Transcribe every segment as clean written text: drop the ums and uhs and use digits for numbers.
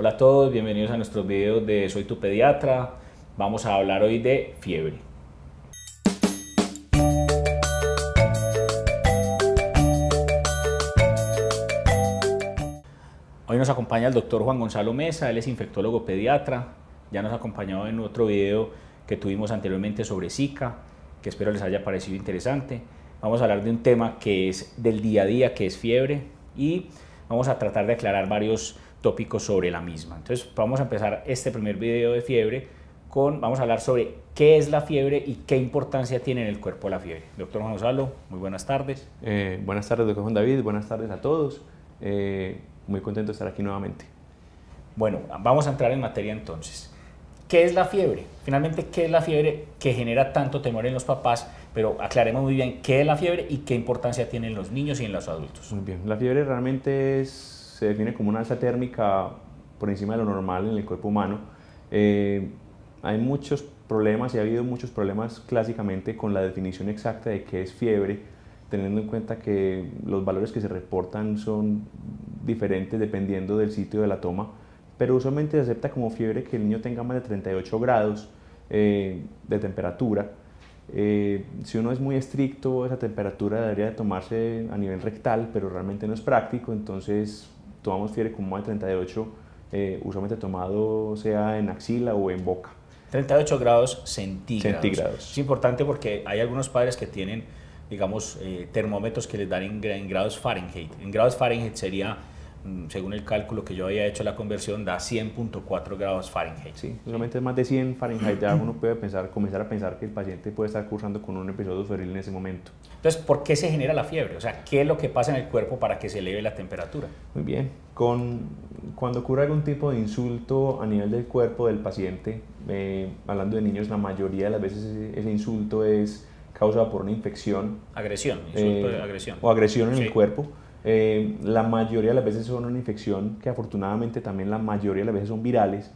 Hola a todos, bienvenidos a nuestros videos de Soy tu pediatra. Vamos a hablar hoy de fiebre. Hoy nos acompaña el doctor Juan Gonzalo Mesa, él es infectólogo pediatra. Ya nos ha acompañado en otro video que tuvimos anteriormente sobre Zika, que espero les haya parecido interesante. Vamos a hablar de un tema que es del día a día, que es fiebre, y vamos a tratar de aclarar varios tópicos sobre la misma. Entonces vamos a empezar este primer video de fiebre vamos a hablar sobre qué es la fiebre y qué importancia tiene en el cuerpo la fiebre. Doctor Juan Gonzalo, muy buenas tardes. Buenas tardes, doctor Juan David, buenas tardes a todos. Muy contento de estar aquí nuevamente. Bueno, vamos a entrar en materia entonces. ¿Qué es la fiebre? Finalmente, ¿qué es la fiebre que genera tanto temor en los papás? Pero aclaremos muy bien qué es la fiebre y qué importancia tiene en los niños y en los adultos. Muy bien, la fiebre realmente se define como una alza térmica por encima de lo normal en el cuerpo humano. Hay muchos problemas y ha habido muchos problemas clásicamente con la definición exacta de qué es fiebre, teniendo en cuenta que los valores que se reportan son diferentes dependiendo del sitio de la toma, pero usualmente se acepta como fiebre que el niño tenga más de 38 grados de temperatura. Si uno es muy estricto, esa temperatura debería de tomarse a nivel rectal, pero realmente no es práctico, entonces tomamos fiebre con más de 38, usualmente tomado sea en axila o en boca. 38 grados centígrados. Es importante porque hay algunos padres que tienen, digamos, termómetros que les dan en grados Fahrenheit. En grados Fahrenheit sería, según el cálculo que yo había hecho la conversión, da 100.4 grados Fahrenheit. Sí, solamente más de 100 Fahrenheit ya uno puede comenzar a pensar que el paciente puede estar cursando con un episodio febril en ese momento. Entonces, ¿por qué se genera la fiebre? O sea, ¿qué es lo que pasa en el cuerpo para que se eleve la temperatura? Muy bien, cuando ocurre algún tipo de insulto a nivel del cuerpo del paciente, hablando de niños, la mayoría de las veces ese insulto es causado por una infección. Agresión, insulto de agresión. O agresión en Sí. el cuerpo. La mayoría de las veces son una infección que afortunadamente también la mayoría de las veces son virales.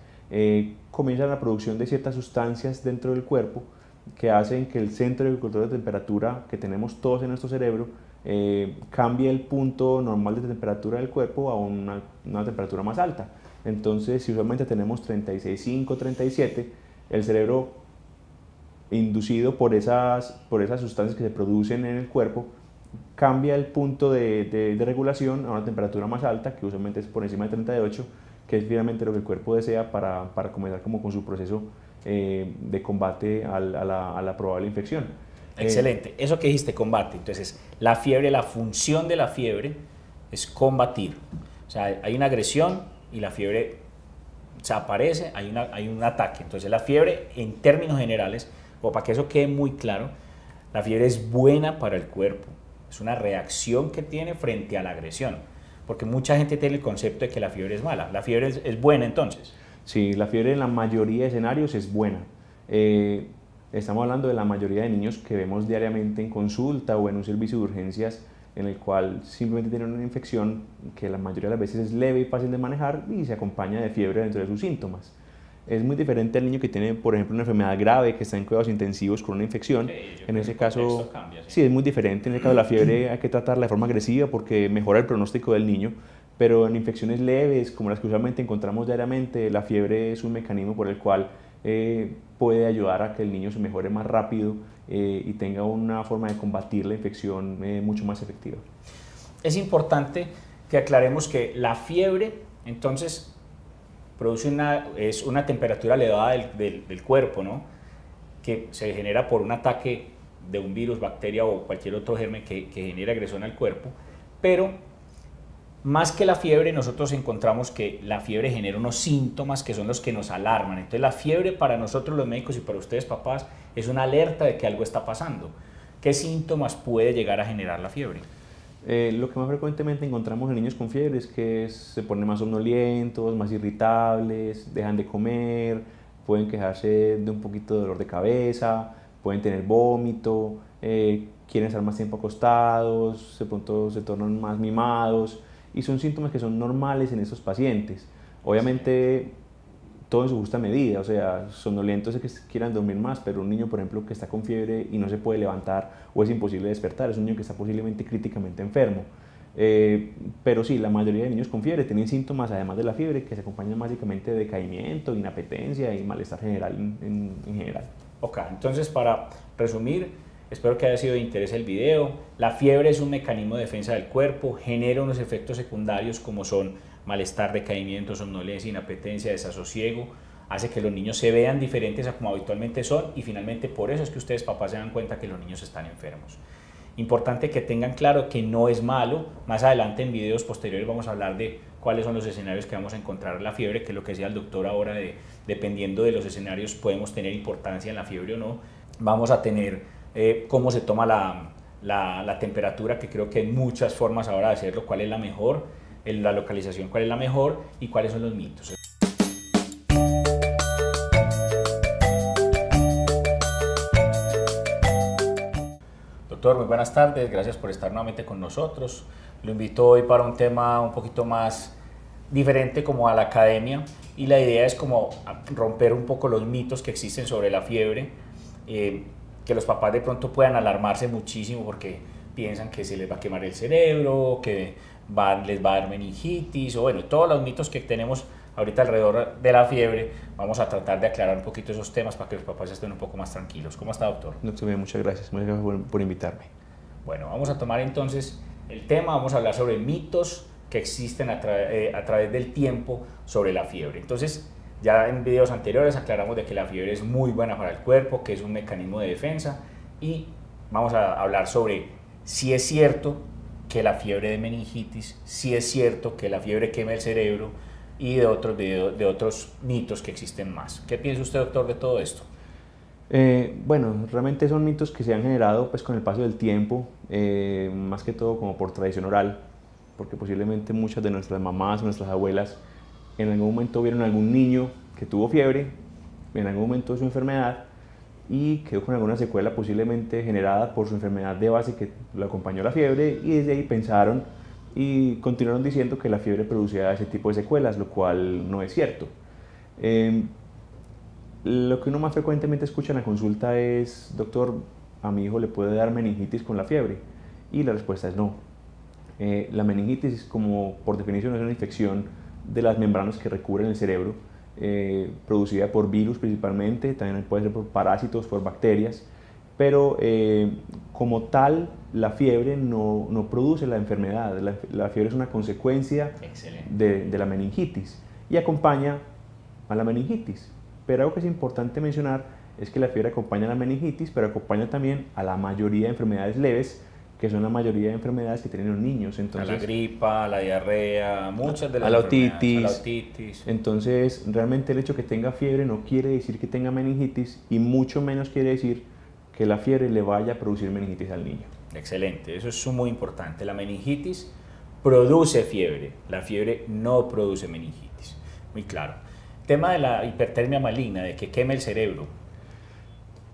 Comienza la producción de ciertas sustancias dentro del cuerpo que hacen que el centro de control de temperatura que tenemos todos en nuestro cerebro cambie el punto normal de temperatura del cuerpo a una temperatura más alta. Entonces, si usualmente tenemos 36,5, 37, el cerebro, inducido por esas sustancias que se producen en el cuerpo, cambia el punto de regulación a una temperatura más alta, que usualmente es por encima de 38, que es finalmente lo que el cuerpo desea para comenzar como con su proceso de combate a la probable infección. Excelente. Eso que dijiste, combate. Entonces, la fiebre, la función de la fiebre es combatir. O sea, hay una agresión y la fiebre se aparece, hay un ataque. Entonces, la fiebre, en términos generales, o para que eso quede muy claro, la fiebre es buena para el cuerpo. Es una reacción que tiene frente a la agresión. Porque mucha gente tiene el concepto de que la fiebre es mala. ¿La fiebre es buena entonces? Sí, la fiebre en la mayoría de escenarios es buena. Estamos hablando de la mayoría de niños que vemos diariamente en consulta o en un servicio de urgencias en el cual simplemente tienen una infección que la mayoría de las veces es leve y fácil de manejar y se acompaña de fiebre dentro de sus síntomas. Es muy diferente al niño que tiene, por ejemplo, una enfermedad grave, que está en cuidados intensivos con una infección. En ese caso, cambia, sí, es muy diferente. En el caso de la fiebre hay que tratarla de forma agresiva porque mejora el pronóstico del niño, pero en infecciones leves, como las que usualmente encontramos diariamente, la fiebre es un mecanismo por el cual puede ayudar a que el niño se mejore más rápido y tenga una forma de combatir la infección mucho más efectiva. Es importante que aclaremos que la fiebre, entonces, es una temperatura elevada del cuerpo, ¿no? Que se genera por un ataque de un virus, bacteria o cualquier otro germen que genere agresión al cuerpo, pero más que la fiebre, nosotros encontramos que la fiebre genera unos síntomas que son los que nos alarman. Entonces la fiebre para nosotros los médicos y para ustedes papás es una alerta de que algo está pasando. ¿Qué síntomas puede llegar a generar la fiebre? Lo que más frecuentemente encontramos en niños con fiebre es que se ponen más somnolientos, más irritables, dejan de comer, pueden quejarse de un poquito de dolor de cabeza, pueden tener vómito, quieren estar más tiempo acostados, de pronto se tornan más mimados y son síntomas que son normales en estos pacientes. Obviamente todo en su justa medida, o sea, somnolientos es que quieran dormir más, pero un niño, por ejemplo, que está con fiebre y no se puede levantar o es imposible despertar, es un niño que está posiblemente críticamente enfermo. Pero sí, la mayoría de niños con fiebre tienen síntomas, además de la fiebre, que se acompañan básicamente de decaimiento, inapetencia y malestar general en general. Ok, entonces para resumir, espero que haya sido de interés el video. La fiebre es un mecanismo de defensa del cuerpo, genera unos efectos secundarios como son malestar, decaimiento, somnolencia, inapetencia, desasosiego, hace que los niños se vean diferentes a como habitualmente son y finalmente por eso es que ustedes papás se dan cuenta que los niños están enfermos. Importante que tengan claro que no es malo. Más adelante en videos posteriores vamos a hablar de cuáles son los escenarios que vamos a encontrar en la fiebre, que es lo que decía el doctor ahora, dependiendo de los escenarios podemos tener importancia en la fiebre o no. Vamos a tener cómo se toma la temperatura, que creo que hay muchas formas ahora de hacerlo, cuál es la mejor, la localización cuál es la mejor y cuáles son los mitos. Doctor, muy buenas tardes, gracias por estar nuevamente con nosotros. Lo invito hoy para un tema un poquito más diferente como a la academia y la idea es como romper un poco los mitos que existen sobre la fiebre, que los papás de pronto puedan alarmarse muchísimo porque piensan que se les va a quemar el cerebro, que les va a dar meningitis o bueno, todos los mitos que tenemos ahorita alrededor de la fiebre. Vamos a tratar de aclarar un poquito esos temas para que los papás estén un poco más tranquilos. ¿Cómo está, doctor? Doctor, bien, muchas gracias por invitarme. Bueno, vamos a tomar entonces el tema, vamos a hablar sobre mitos que existen a través del tiempo sobre la fiebre. Entonces, ya en videos anteriores aclaramos de que la fiebre es muy buena para el cuerpo, que es un mecanismo de defensa y vamos a hablar sobre si es cierto que la fiebre de meningitis, si es cierto que la fiebre quema el cerebro y de otros mitos que existen más. ¿Qué piensa usted, doctor, de todo esto? Bueno, realmente son mitos que se han generado pues, con el paso del tiempo, más que todo como por tradición oral, porque posiblemente muchas de nuestras mamás, nuestras abuelas, en algún momento vieron a algún niño que tuvo fiebre, en algún momento de su enfermedad, y quedó con alguna secuela posiblemente generada por su enfermedad de base que lo acompañó la fiebre, y desde ahí pensaron y continuaron diciendo que la fiebre producía ese tipo de secuelas, lo cual no es cierto. Lo que uno más frecuentemente escucha en la consulta es: doctor, a mi hijo le puede dar meningitis con la fiebre, y la respuesta es no. La meningitis, como por definición, es una infección de las membranas que recubren el cerebro, producida por virus principalmente, también puede ser por parásitos, por bacterias, pero como tal la fiebre no produce la enfermedad. La fiebre es una consecuencia de la meningitis y acompaña a la meningitis. Pero algo que es importante mencionar es que la fiebre acompaña a la meningitis, pero acompaña también a la mayoría de enfermedades leves, que son la mayoría de enfermedades que tienen los niños. Entonces, a la gripa, a la diarrea, muchas de las a la enfermedades, otitis. Entonces, realmente el hecho que tenga fiebre no quiere decir que tenga meningitis y mucho menos quiere decir que la fiebre le vaya a producir meningitis al niño. Excelente, eso es muy importante. La meningitis produce fiebre, la fiebre no produce meningitis. Muy claro. Tema de la hipertermia maligna, de que queme el cerebro.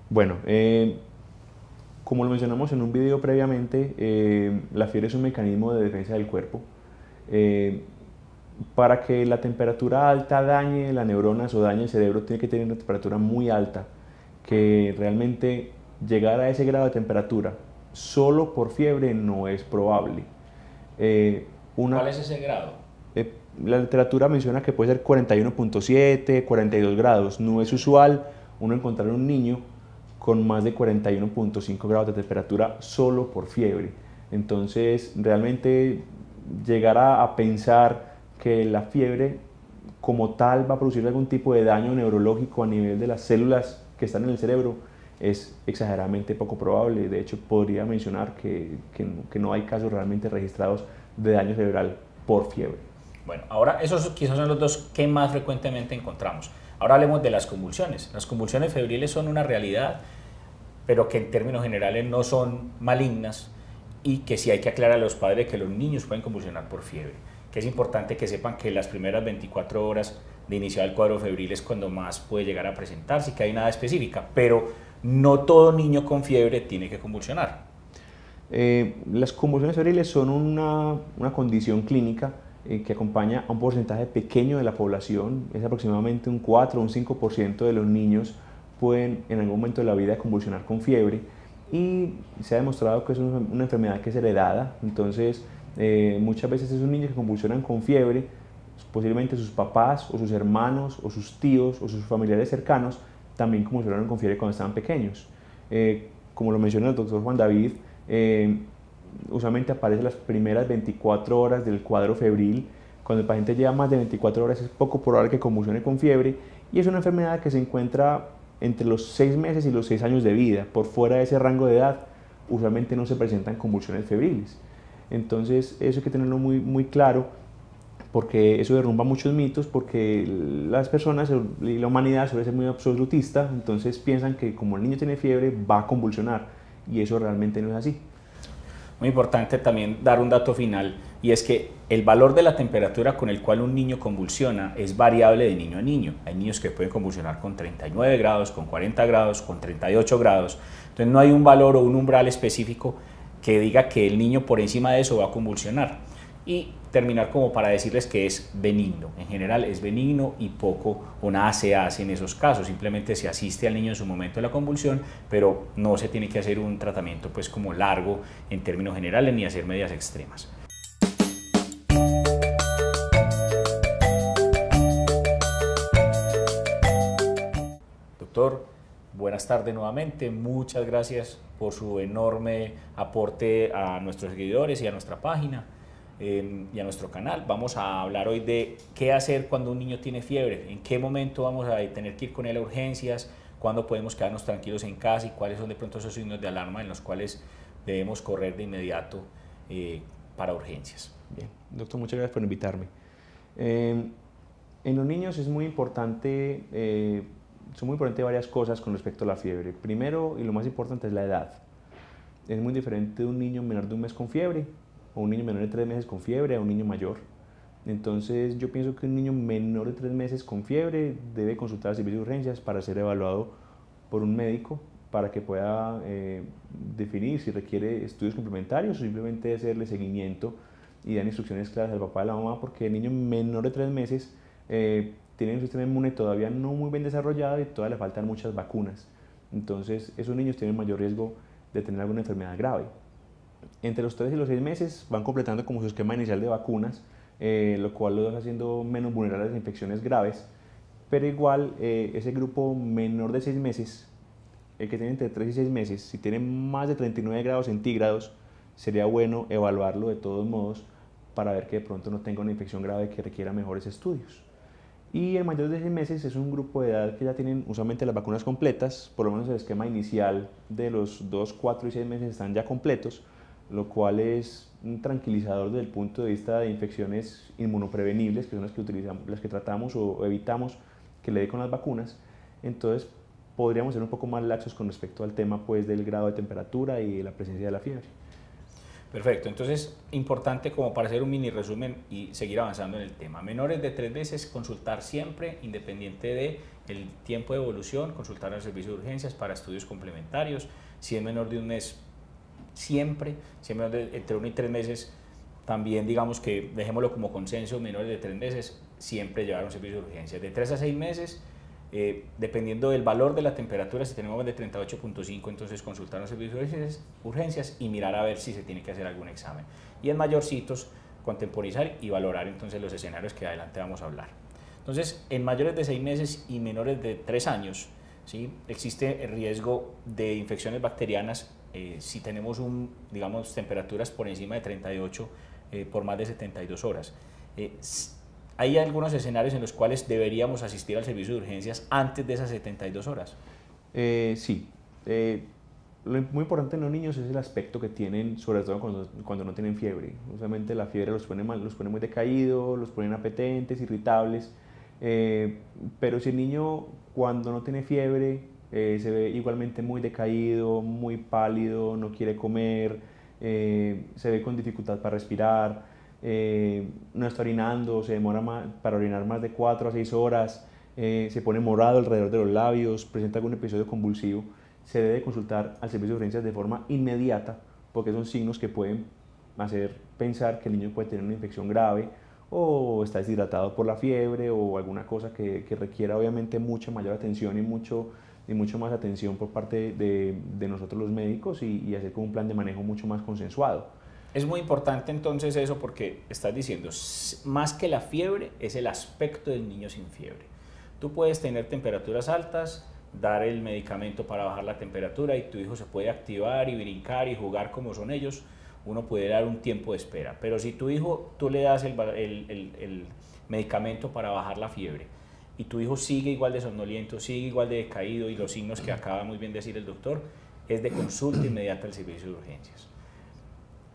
Bueno, como lo mencionamos en un video previamente, la fiebre es un mecanismo de defensa del cuerpo. Para que la temperatura alta dañe las neuronas o dañe el cerebro, tiene que tener una temperatura muy alta, que realmente llegar a ese grado de temperatura solo por fiebre no es probable. ¿Cuál es ese grado? La literatura menciona que puede ser 41.7, 42 grados. No es usual uno encontrar un niño con más de 41.5 grados de temperatura solo por fiebre. Entonces, realmente llegar a pensar que la fiebre como tal va a producir algún tipo de daño neurológico a nivel de las células que están en el cerebro es exageradamente poco probable. De hecho, podría mencionar que no hay casos realmente registrados de daño cerebral por fiebre. Bueno, ahora esos quizás son los dos que más frecuentemente encontramos. Ahora hablemos de las convulsiones. Las convulsiones febriles son una realidad, pero que en términos generales no son malignas y que sí hay que aclarar a los padres que los niños pueden convulsionar por fiebre. Que es importante que sepan que las primeras 24 horas de iniciar el cuadro febril es cuando más puede llegar a presentarse, que hay nada específica, pero no todo niño con fiebre tiene que convulsionar. Las convulsiones febriles son una condición clínica que acompaña a un porcentaje pequeño de la población. Es aproximadamente un 4 o un 5% de los niños pueden en algún momento de la vida convulsionar con fiebre, y se ha demostrado que es una enfermedad que es heredada. Entonces Muchas veces esos niños que convulsionan con fiebre, posiblemente sus papás o sus hermanos o sus tíos o sus familiares cercanos también convulsionaron con fiebre cuando estaban pequeños. Como lo menciona el doctor Juan David, usualmente aparece las primeras 24 horas del cuadro febril. Cuando el paciente lleva más de 24 horas es poco probable que convulsione con fiebre, y es una enfermedad que se encuentra entre los 6 meses y los 6 años de vida. Por fuera de ese rango de edad usualmente no se presentan convulsiones febriles. Entonces eso hay que tenerlo muy claro, porque eso derrumba muchos mitos, porque las personas y la humanidad suele ser muy absolutista, entonces piensan que como el niño tiene fiebre va a convulsionar, y eso realmente no es así. Muy importante también dar un dato final, y es que el valor de la temperatura con el cual un niño convulsiona es variable de niño a niño. Hay niños que pueden convulsionar con 39 grados, con 40 grados, con 38 grados. Entonces no hay un valor o un umbral específico que diga que el niño por encima de eso va a convulsionar. Y terminar como para decirles que es benigno. En general es benigno y poco o nada se hace en esos casos. Simplemente se asiste al niño en su momento de la convulsión, pero no se tiene que hacer un tratamiento pues como largo en términos generales ni hacer medidas extremas. Doctor, buenas tardes nuevamente. Muchas gracias por su enorme aporte a nuestros seguidores y a nuestra página y a nuestro canal. Vamos a hablar hoy de qué hacer cuando un niño tiene fiebre, en qué momento vamos a tener que ir con él a urgencias, cuándo podemos quedarnos tranquilos en casa y cuáles son de pronto esos signos de alarma en los cuales debemos correr de inmediato para urgencias. Bien, doctor, muchas gracias por invitarme. En los niños es muy importante, son muy importantes varias cosas con respecto a la fiebre. Primero, y lo más importante, es la edad. Es muy diferente de un niño menor de un mes con fiebre, o un niño menor de 3 meses con fiebre, a un niño mayor. Entonces yo pienso que un niño menor de 3 meses con fiebre debe consultar al servicio de urgencias para ser evaluado por un médico, para que pueda definir si requiere estudios complementarios o simplemente hacerle seguimiento y dar instrucciones claras al papá y a la mamá, porque el niño menor de 3 meses tiene un sistema inmune todavía no muy bien desarrollado y todavía le faltan muchas vacunas. Entonces esos niños tienen mayor riesgo de tener alguna enfermedad grave. Entre los 3 y los 6 meses van completando como su esquema inicial de vacunas, lo cual los va haciendo menos vulnerables a infecciones graves, pero igual ese grupo menor de 6 meses, el que tiene entre 3 y 6 meses, si tiene más de 39 grados centígrados, sería bueno evaluarlo de todos modos para ver que de pronto no tenga una infección grave que requiera mejores estudios. Y el mayor de 6 meses es un grupo de edad que ya tienen usualmente las vacunas completas, por lo menos el esquema inicial de los 2, 4 y 6 meses están ya completos, lo cual es un tranquilizador desde el punto de vista de infecciones inmunoprevenibles, que son las que utilizamos, las que tratamos o evitamos que le dé con las vacunas. Entonces podríamos ser un poco más laxos con respecto al tema pues, del grado de temperatura y la presencia de la fiebre. Perfecto, entonces importante como para hacer un mini resumen y seguir avanzando en el tema. Menores de 3 meses, consultar siempre, independiente del tiempo de evolución, consultar al servicio de urgencias para estudios complementarios. Si es menor de un mes, siempre, si es menor de entre 1 y 3 meses, también digamos que dejémoslo como consenso, menores de 3 meses, siempre llevar un servicio de urgencias. De 3 a 6 meses, dependiendo del valor de la temperatura, si tenemos más de 38.5, entonces consultar un servicio de urgencias y mirar a ver si se tiene que hacer algún examen. Y en mayorcitos, contemporizar y valorar entonces los escenarios que adelante vamos a hablar. Entonces, en mayores de 6 meses y menores de 3 años, ¿sí? Existe el riesgo de infecciones bacterianas si tenemos digamos, temperaturas por encima de 38 por más de 72 horas. ¿Hay algunos escenarios en los cuales deberíamos asistir al servicio de urgencias antes de esas 72 horas? Sí. Lo muy importante en los niños es el aspecto que tienen, sobre todo cuando no tienen fiebre. Usualmente la fiebre los pone muy decaídos, los pone apetentes, irritables. Pero si el niño cuando no tiene fiebre se ve igualmente muy decaído, muy pálido, no quiere comer, se ve con dificultad para respirar, no está orinando, se demora para orinar más de 4 a 6 horas, se pone morado alrededor de los labios, presenta algún episodio convulsivo, se debe consultar al servicio de urgencias de forma inmediata, porque son signos que pueden hacer pensar que el niño puede tener una infección grave o está deshidratado por la fiebre o alguna cosa que requiera obviamente mucha mayor atención y mucho más atención por parte de nosotros los médicos y hacer como un plan de manejo mucho más consensuado. Es muy importante entonces eso porque estás diciendo, más que la fiebre, es el aspecto del niño sin fiebre. Tú puedes tener temperaturas altas, dar el medicamento para bajar la temperatura y tu hijo se puede activar y brincar y jugar como son ellos, uno puede dar un tiempo de espera. Pero si tu hijo, tú le das el medicamento para bajar la fiebre y tu hijo sigue igual de somnoliento, sigue igual de decaído y los signos que acaba muy bien de decir el doctor, es de consulta inmediata al servicio de urgencias.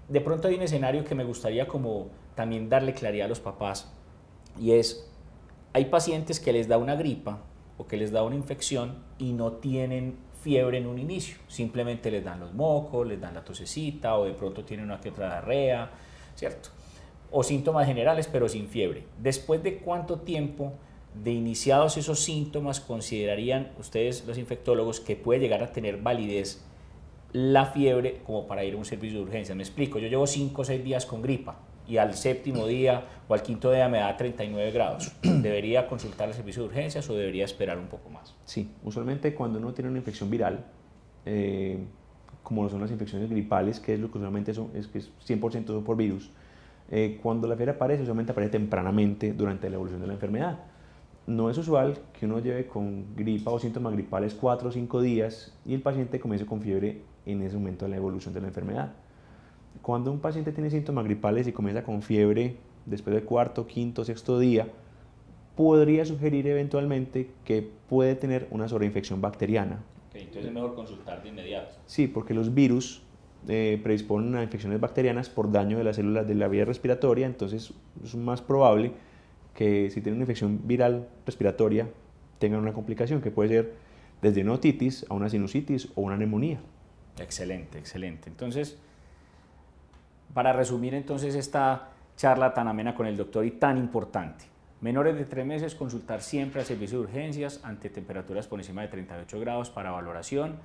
De pronto hay un escenario que me gustaría como también darle claridad a los papás y es, hay pacientes que les da una gripa o que les da una infección y no tienen fiebre en un inicio, simplemente les dan los mocos, les dan la tosecita o de pronto tienen una que otra diarrea, ¿cierto? O síntomas generales pero sin fiebre. ¿Después de cuánto tiempo de iniciados esos síntomas considerarían ustedes los infectólogos que puede llegar a tener validez la fiebre como para ir a un servicio de urgencia? Me explico, yo llevo 5 o 6 días con gripa y al séptimo día o al quinto día me da 39 grados. ¿Debería consultar el servicio de urgencias o debería esperar un poco más? Sí, usualmente cuando uno tiene una infección viral, como son las infecciones gripales, que es lo que usualmente es que es 100% por virus, cuando la fiebre aparece, usualmente aparece tempranamente durante la evolución de la enfermedad. No es usual que uno lleve con gripa o síntomas gripales 4 o 5 días y el paciente comience con fiebre en ese momento de la evolución de la enfermedad. Cuando un paciente tiene síntomas gripales y comienza con fiebre después del cuarto, quinto, sexto día, podría sugerir eventualmente que puede tener una sobreinfección bacteriana. Okay, entonces es mejor consultar de inmediato. Sí, porque los virus predisponen a infecciones bacterianas por daño de las células de la vía respiratoria, entonces es más probable que si tienen una infección viral respiratoria tengan una complicación que puede ser desde una otitis a una sinusitis o una neumonía. Excelente, excelente. Entonces, para resumir entonces esta charla tan amena con el doctor y tan importante, menores de 3 meses consultar siempre al servicio de urgencias ante temperaturas por encima de 38 grados para valoración,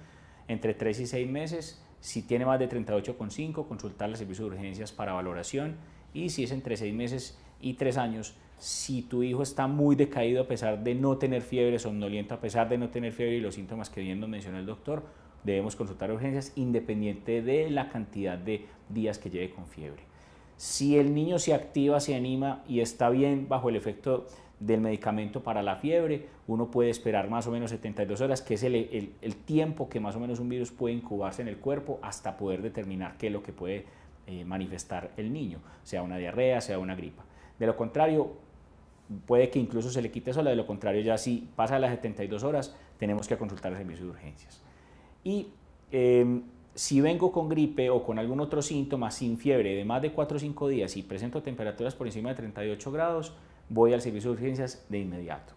entre 3 y 6 meses, si tiene más de 38,5 consultar al servicio de urgencias para valoración y si es entre 6 meses y 3 años, si tu hijo está muy decaído a pesar de no tener fiebre, somnoliento a pesar de no tener fiebre y los síntomas que bien nos mencionó el doctor, debemos consultar urgencias independiente de la cantidad de días que lleve con fiebre. Si el niño se activa, se anima y está bien bajo el efecto del medicamento para la fiebre, uno puede esperar más o menos 72 horas, que es el tiempo que más o menos un virus puede incubarse en el cuerpo hasta poder determinar qué es lo que puede manifestar el niño, sea una diarrea, sea una gripa. De lo contrario, puede que incluso se le quite sola, de lo contrario ya si pasa las 72 horas tenemos que consultar el servicio de urgencias. Y si vengo con gripe o con algún otro síntoma sin fiebre de más de 4 o 5 días y presento temperaturas por encima de 38 grados, voy al servicio de urgencias de inmediato.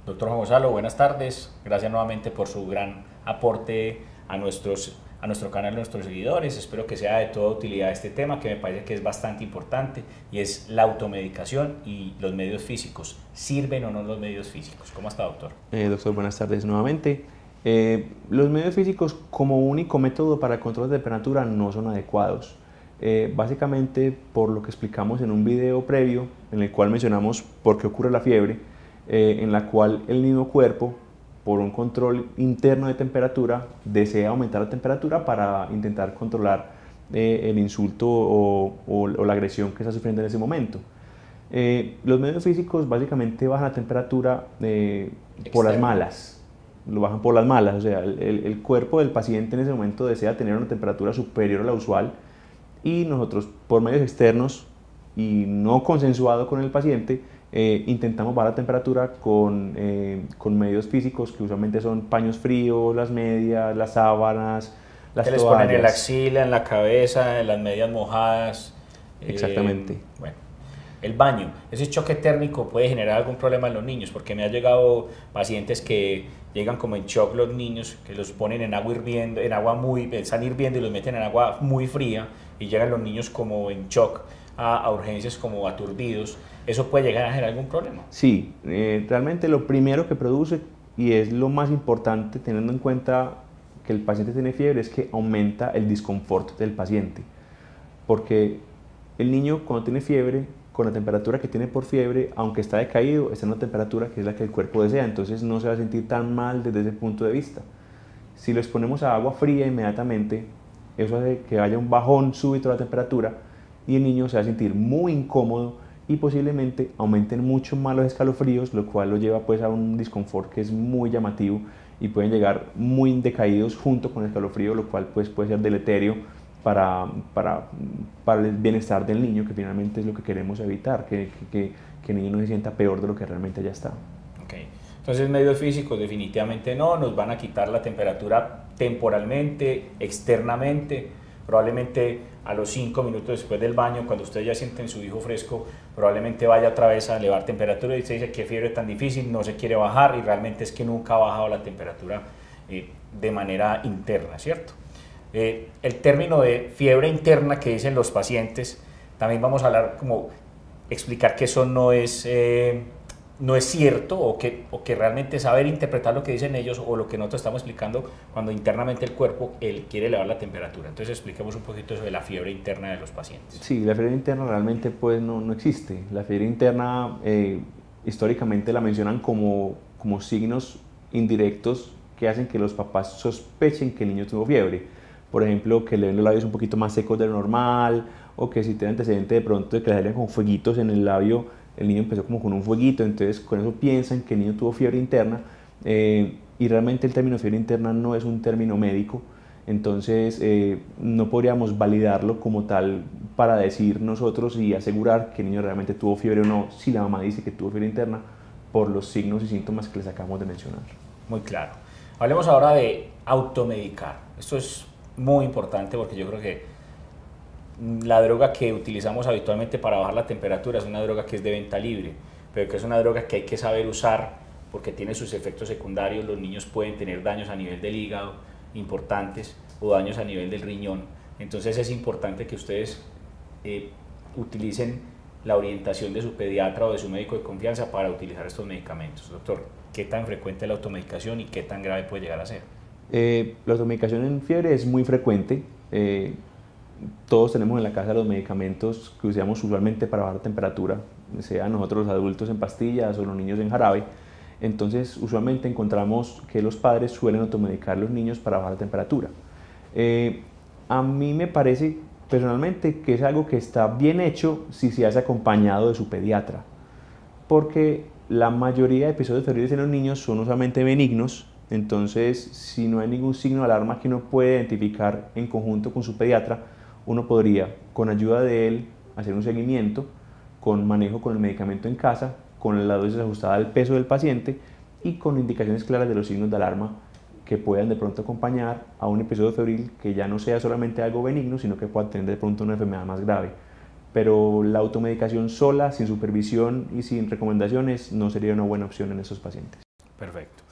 Doctor Juan Gonzalo, buenas tardes. Gracias nuevamente por su gran aporte a nuestro canal, a nuestros seguidores. Espero que sea de toda utilidad este tema, que me parece que es bastante importante, y es la automedicación y los medios físicos. ¿Sirven o no los medios físicos? ¿Cómo está, doctor? Doctor, buenas tardes nuevamente. Los medios físicos como único método para el control de temperatura no son adecuados. Básicamente por lo que explicamos en un video previo, en el cual mencionamos por qué ocurre la fiebre, en la cual el mismo cuerpo, por un control interno de temperatura, desea aumentar la temperatura para intentar controlar el insulto o la agresión que está sufriendo en ese momento. Los medios físicos básicamente bajan la temperatura por las malas, lo bajan por las malas, o sea, el cuerpo del paciente en ese momento desea tener una temperatura superior a la usual y nosotros por medios externos y no consensuado con el paciente intentamos bajar la temperatura con medios físicos que usualmente son paños fríos, las medias, las sábanas, las toallas. Les ponen en la axila, en la cabeza, en las medias mojadas. Exactamente. Bueno, el baño, ese choque térmico puede generar algún problema en los niños, porque me ha llegado pacientes que llegan como en shock los niños, que los ponen en agua hirviendo, están hirviendo y los meten en agua muy fría y llegan los niños como en shock a urgencias como aturdidos. ¿Eso puede llegar a generar algún problema? Sí, realmente lo primero que produce, y es lo más importante teniendo en cuenta que el paciente tiene fiebre, es que aumenta el disconfort del paciente. Porque el niño cuando tiene fiebre con la temperatura que tiene por fiebre, aunque está decaído, está en una temperatura que es la que el cuerpo desea, entonces no se va a sentir tan mal desde ese punto de vista. Si lo exponemos a agua fría inmediatamente, eso hace que haya un bajón súbito de la temperatura y el niño se va a sentir muy incómodo y posiblemente aumenten mucho más los escalofríos, lo cual lo lleva pues a un disconfort que es muy llamativo y pueden llegar muy decaídos junto con el escalofrío, lo cual pues puede ser deleterio para el bienestar del niño, que finalmente es lo que queremos evitar, que el niño no se sienta peor de lo que realmente ya está. Okay. Entonces medios físicos definitivamente no, nos van a quitar la temperatura temporalmente, externamente, probablemente a los 5 minutos después del baño, cuando ustedes ya sienten su hijo fresco, probablemente vaya otra vez a elevar temperatura y usted dice qué fiebre tan difícil, no se quiere bajar y realmente es que nunca ha bajado la temperatura de manera interna, ¿cierto? El término de fiebre interna que dicen los pacientes, también vamos a hablar como explicar que eso no es cierto o que realmente saber interpretar lo que dicen ellos o lo que nosotros estamos explicando cuando internamente el cuerpo quiere elevar la temperatura. Entonces expliquemos un poquito sobre la fiebre interna de los pacientes. Sí, la fiebre interna realmente pues no existe. La fiebre interna históricamente la mencionan como signos indirectos que hacen que los papás sospechen que el niño tuvo fiebre. Por ejemplo, que le ven los labios un poquito más secos de lo normal, o que si tiene antecedente de pronto de que le salen con fueguitos en el labio, el niño empezó como con un fueguito, entonces con eso piensan que el niño tuvo fiebre interna, y realmente el término fiebre interna no es un término médico, entonces no podríamos validarlo como tal para decir nosotros y asegurar que el niño realmente tuvo fiebre o no, si la mamá dice que tuvo fiebre interna, por los signos y síntomas que les acabamos de mencionar. Muy claro. Hablemos ahora de automedicar. Esto es muy importante porque yo creo que la droga que utilizamos habitualmente para bajar la temperatura es una droga que es de venta libre, pero que es una droga que hay que saber usar porque tiene sus efectos secundarios. Los niños pueden tener daños a nivel del hígado importantes o daños a nivel del riñón. Entonces es importante que ustedes utilicen la orientación de su pediatra o de su médico de confianza para utilizar estos medicamentos. Doctor, ¿qué tan frecuente es la automedicación y qué tan grave puede llegar a ser? La automedicación en fiebre es muy frecuente. Todos tenemos en la casa los medicamentos que usamos usualmente para bajar la temperatura, sea nosotros los adultos en pastillas o los niños en jarabe. Entonces, usualmente encontramos que los padres suelen automedicar a los niños para bajar la temperatura. A mí me parece personalmente que es algo que está bien hecho si se hace acompañado de su pediatra, porque la mayoría de episodios febriles en los niños son usualmente benignos. Entonces, si no hay ningún signo de alarma que uno puede identificar en conjunto con su pediatra, uno podría, con ayuda de él, hacer un seguimiento con manejo con el medicamento en casa, con la dosis ajustada al peso del paciente y con indicaciones claras de los signos de alarma que puedan de pronto acompañar a un episodio febril que ya no sea solamente algo benigno, sino que pueda tener de pronto una enfermedad más grave. Pero la automedicación sola, sin supervisión y sin recomendaciones, no sería una buena opción en esos pacientes. Perfecto.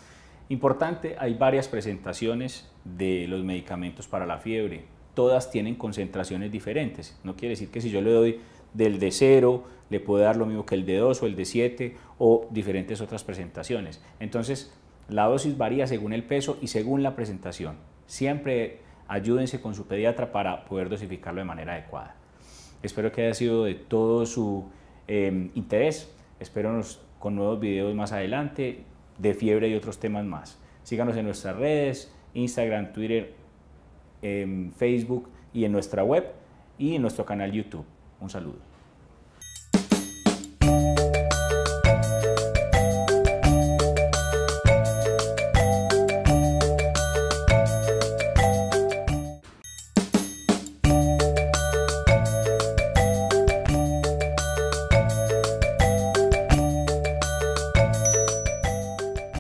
Importante, hay varias presentaciones de los medicamentos para la fiebre. Todas tienen concentraciones diferentes. No quiere decir que si yo le doy del de 0, le puedo dar lo mismo que el de 2 o el de 7 o diferentes otras presentaciones. Entonces, la dosis varía según el peso y según la presentación. Siempre ayúdense con su pediatra para poder dosificarlo de manera adecuada. Espero que haya sido de todo su interés. Espero con nuevos videos más adelante de fiebre y otros temas más. Síganos en nuestras redes, Instagram, Twitter, Facebook y en nuestra web y en nuestro canal YouTube. Un saludo.